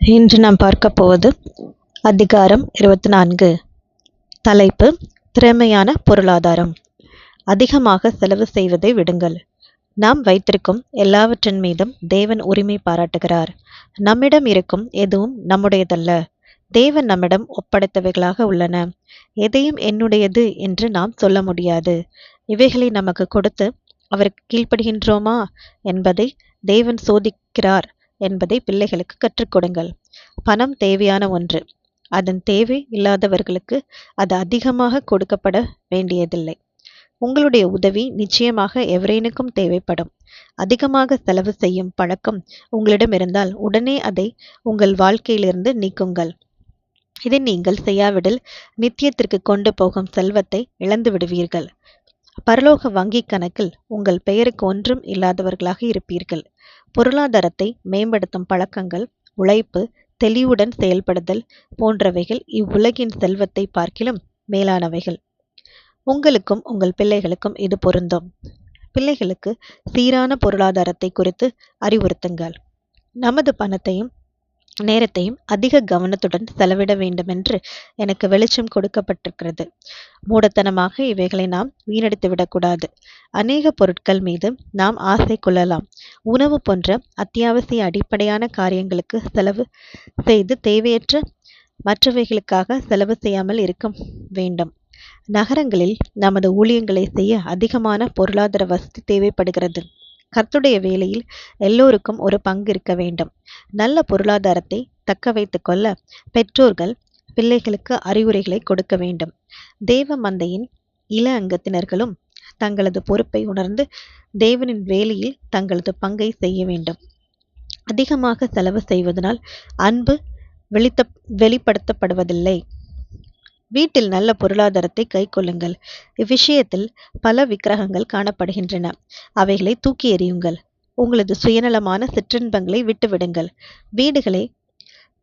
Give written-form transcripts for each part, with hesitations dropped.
இன்று நாம் பார்க்க போவது அதிகாரம் 24. தலைப்பு திறமையான பொருளாதாரம். அதிகமாக செலவு செய்வதை விடுங்கள். நாம் வைத்திருக்கும் எல்லாவற்றின் மீதும் தேவன் உரிமை பாராட்டுகிறார். நம்மிடம் இருக்கும் எதுவும் நம்முடையதல்ல. தேவன் நம்மிடம் ஒப்படைத்தவைகளாக உள்ளன. எதையும் என்னுடையது என்று நாம் சொல்ல முடியாது. இவைகளை நமக்கு கொடுத்து அவருக்கு கீழ்ப்படுகின்றோமா என்பதை தேவன் சோதிக்கிறார் என்பதை பிள்ளைகளுக்கு கற்றுக் கொடுங்கள். பணம் தேவையான ஒன்று. அதன் தேவை இல்லாதவர்களுக்கு அது அதிகமாக கொடுக்கப்பட வேண்டியதில்லை. உங்களுடைய உதவி நிச்சயமாக எவரேனுக்கும் தேவைப்படும். அதிகமாக செலவு செய்யும் பழக்கம் உங்களிடம் இருந்தால் உடனே அதை உங்கள் வாழ்க்கையிலிருந்து நீக்குங்கள். இதை நீங்கள் செய்யாவிடில் நித்தியத்திற்கு கொண்டு போகும் செல்வத்தை இழந்து விடுவீர்கள். பரலோக வங்கி கணக்கில் உங்கள் பெயருக்கு ஒன்றும் இல்லாதவர்களாக இருப்பீர்கள். பொருளாதாரத்தை மேம்படுத்தும் பழக்கங்கள், உழைப்பு, தெளிவுடன் செயல்படுதல் போன்றவைகள் இவ்வுலகின் செல்வத்தை பார்க்கிலும் மேலானவைகள். உங்களுக்கும் உங்கள் பிள்ளைகளுக்கும் இது பொருந்தும். பிள்ளைகளுக்கு சீரான பொருளாதாரத்தை குறித்து அறிவுறுத்துங்கள். நமது பணத்தையும் நேரத்தையும் அதிக கவனத்துடன் செலவிட வேண்டுமென்று எனக்கு வெளிச்சம் கொடுக்கப்பட்டிருக்கிறது. மூடத்தனமாக இவைகளை நாம் வீணடித்து விடக்கூடாது. அநேக பொருட்கள் மீது நாம் ஆசை கொள்ளலாம். உணவு போன்ற அத்தியாவசிய அடிப்படையான காரியங்களுக்கு செலவு செய்து தேவையற்ற மற்றவைகளுக்காக செலவு செய்யாமல் இருக்க வேண்டும். நகரங்களில் நமது ஊழியங்களை செய்ய அதிகமான பொருளாதார வசதி தேவைப்படுகிறது. கர்த்தருடைய வேலையில் எல்லோருக்கும் ஒரு பங்கு இருக்க வேண்டும். நல்ல பொருளாதாரத்தை தக்க வைத்துக் கொள்ள பெற்றோர்கள் பிள்ளைகளுக்கு அறிவுரைகளை கொடுக்க வேண்டும். தேவ மந்தையின் இள அங்கத்தினர்களும் தங்களது பொறுப்பை உணர்ந்து தேவனின் வேலையில் தங்களது பங்கை செய்ய வேண்டும். அதிகமாக செலவு செய்வதனால் அன்பு வெளிப்படுத்தப்படுவதில்லை. வீட்டில் நல்ல பொருளாதாரத்தை கை கொள்ளுங்கள். இவ்விஷயத்தில் பல விக்கிரகங்கள் காணப்படுகின்றன. அவைகளை தூக்கி எறியுங்கள். உங்களது சுயநலமான சிற்றின்பங்களை விட்டுவிடுங்கள். வீடுகளை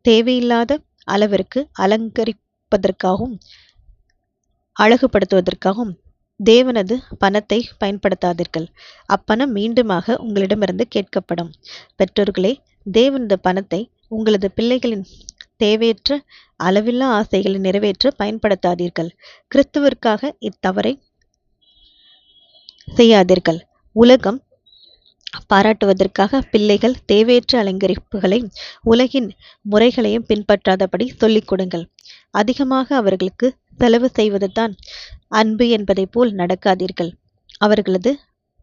தேவையில்லாத அளவிற்கு அலங்கரிப்பதற்காகவும் அழகுபடுத்துவதற்காகவும் தேவனது பணத்தை பயன்படுத்தாதீர்கள். அப்பணம் மீண்டுமாக உங்களிடமிருந்து கேட்கப்படும். பெற்றோர்களே, தேவனது பணத்தை உங்களது பிள்ளைகளின் தேவையற்ற அளவில்லா ஆசைகளை நிறைவேற்ற பயன்படுத்தாதீர்கள். கிறிஸ்துவிற்காக இத்தவறை செய்யாதீர்கள். உலகம் பாராட்டுவதற்காக பிள்ளைகள் தேவையற்ற அலங்கரிப்புகளை உலகின் முறைகளையும் பின்பற்றாதபடி சொல்லிக் கொடுங்கள். அதிகமாக அவர்களுக்கு செலவு செய்வதுதான் அன்பு என்பதை போல் நடக்காதீர்கள். அவர்களது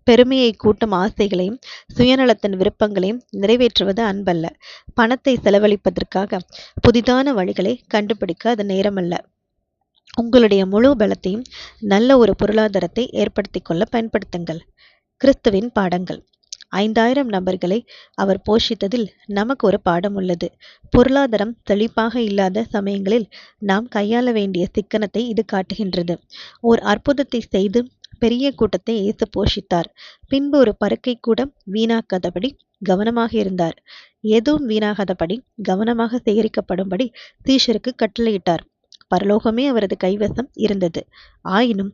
பெருமையை கூட்டும் ஆசைகளையும் சுயநலத்தின் விருப்பங்களையும் நிறைவேற்றுவது அன்பல்ல. பணத்தை செலவழிப்பதற்காக புதிதான வழிகளை கண்டுபிடிக்க அது நேரமல்ல. உங்களுடைய முழு பலத்தையும் நல்ல ஒரு பொருளாதாரத்தை ஏற்படுத்திக் கொள்ள பயன்படுத்துங்கள். கிறிஸ்துவின் பாடங்கள். 5000 நபர்களை அவர் போஷித்ததில் நமக்கு ஒரு பாடம் உள்ளது. பொருளாதாரம் செழிப்பாக இல்லாத சமயங்களில் நாம் கையாள வேண்டிய சிக்கனத்தை இது காட்டுகின்றது. ஓர் அற்புதத்தை செய்து பெரிய கூட்டத்தை இயேசு போஷித்தார். பின்பு ஒரு பருக்கை கூட வீணாக்காதபடி கவனமாக இருந்தார். எதுவும் வீணாகாதபடி கவனமாக சேகரிக்கப்படும்படி சீஷருக்கு கட்டளையிட்டார். பரலோகமே அவரது கைவசம் இருந்தது. ஆயினும்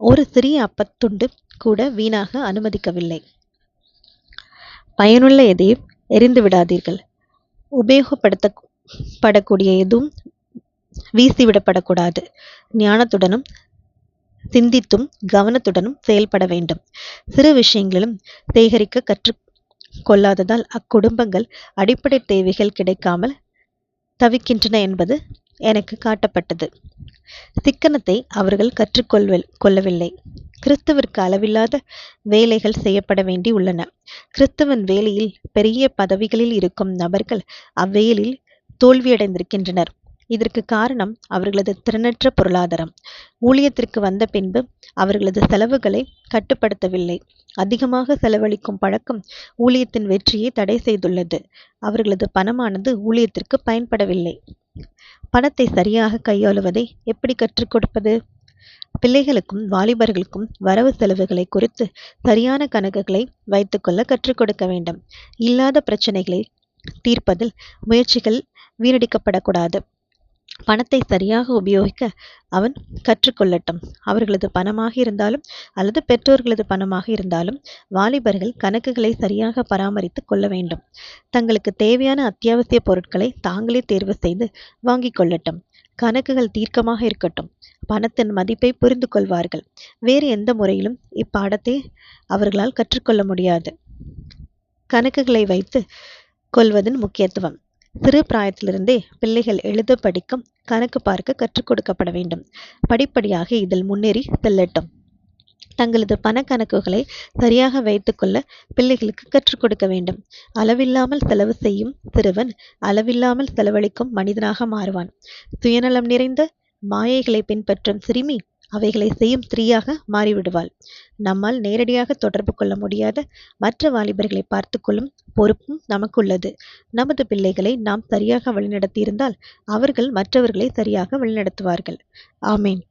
ஒரு சிறிய அப்பத்துண்டு கூட வீணாக அனுமதிக்கவில்லை. பயனுள்ள எதையும் எரிந்து விடாதீர்கள். உபயோகப்படுத்தப்படக்கூடிய எதுவும் வீசிவிடப்படக்கூடாது. ஞானத்துடனும் சிந்தித்தும் கவனத்துடனும் செயல்பட வேண்டும். சிறு விஷயங்களிலும் சேகரிக்க கற்றுக் கொள்ளாததால் அக்குடும்பங்கள் அடிப்படை தேவைகள் கிடைக்காமல் தவிக்கின்றன என்பது எனக்கு காட்டப்பட்டது. சிக்கனத்தை அவர்கள் கற்றுக்கொள்ளவில்லை. கிறிஸ்துவிற்கு அளவில்லாத வேலைகள் செய்யப்பட வேண்டி உள்ளன. கிறிஸ்துவின் வேலையில் பெரிய பதவிகளில் இருக்கும் நபர்கள் அவ்வேலையில் தோல்வியடைந்திருக்கின்றனர். இதற்கு காரணம் அவர்களது திறனற்ற பொருளாதாரம். ஊழியத்திற்கு வந்த பின்பு அவர்களது செலவுகளை கட்டுப்படுத்தவில்லை. அதிகமாக செலவழிக்கும் பழக்கம் ஊழியத்தின் வெற்றியை தடை செய்துள்ளது. அவர்களது பணமானது ஊழியத்திற்கு பயன்படவில்லை. பணத்தை சரியாக கையாளுவதை எப்படி கற்றுக் கொடுப்பது? பிள்ளைகளுக்கும் வாலிபர்களுக்கும் வரவு செலவுகளை குறித்து சரியான கணக்குகளை வைத்துக்கொள்ள கற்றுக் கொடுக்க வேண்டும். இல்லாத பிரச்சனைகளை தீர்ப்பதில் முயற்சிகள் வீணடிக்கப்படக்கூடாது. பணத்தை சரியாக உபயோகிக்க அவன் கற்றுக்கொள்ளட்டும். அவர்களது பணமாக இருந்தாலும் அல்லது பெற்றோர்களது பணமாக இருந்தாலும் வாலிபர்கள் கணக்குகளை சரியாக பராமரித்து கொள்ள வேண்டும். தங்களுக்கு தேவையான அத்தியாவசிய பொருட்களை தாங்களே தேர்வு செய்து வாங்கிக் கொள்ளட்டும். கணக்குகள் தீர்க்கமாக இருக்கட்டும். பணத்தின் மதிப்பை புரிந்து கொள்வார்கள். வேறு எந்த முறையிலும் இப்பாடத்தை அவர்களால் கற்றுக்கொள்ள முடியாது. கணக்குகளை வைத்து கொள்வதன் முக்கியத்துவம். சிறு பிராயத்திலிருந்தே பிள்ளைகள் எழுத படிக்கும் கணக்கு பார்க்க கற்றுக் கொடுக்கப்பட வேண்டும். படிப்படியாக இதில் முன்னேறி செல்லட்டும். தங்களது பண கணக்குகளை சரியாக வைத்துக்கொள்ள பிள்ளைகளுக்கு கற்றுக் கொடுக்க வேண்டும். அளவில்லாமல் செலவு செய்யும் சிறுவன் அளவில்லாமல் செலவழிக்கும் மனிதனாக மாறுவான். சுயநலம் நிறைந்த மாயைகளை பின்பற்றும் சிறுமி அவைகளை செய்யும் ஸ்திரீயாக மாறிவிடுவாள். நம்மால் நேரடியாக தொடர்பு கொள்ள முடியாத மற்ற வாலிபர்களை பார்த்து கொள்ளும் பொறுப்பும் நமக்குள்ளது. நமது பிள்ளைகளை நாம் சரியாக வழிநடத்தியிருந்தால் அவர்கள் மற்றவர்களை சரியாக வழிநடத்துவார்கள். ஆமேன்.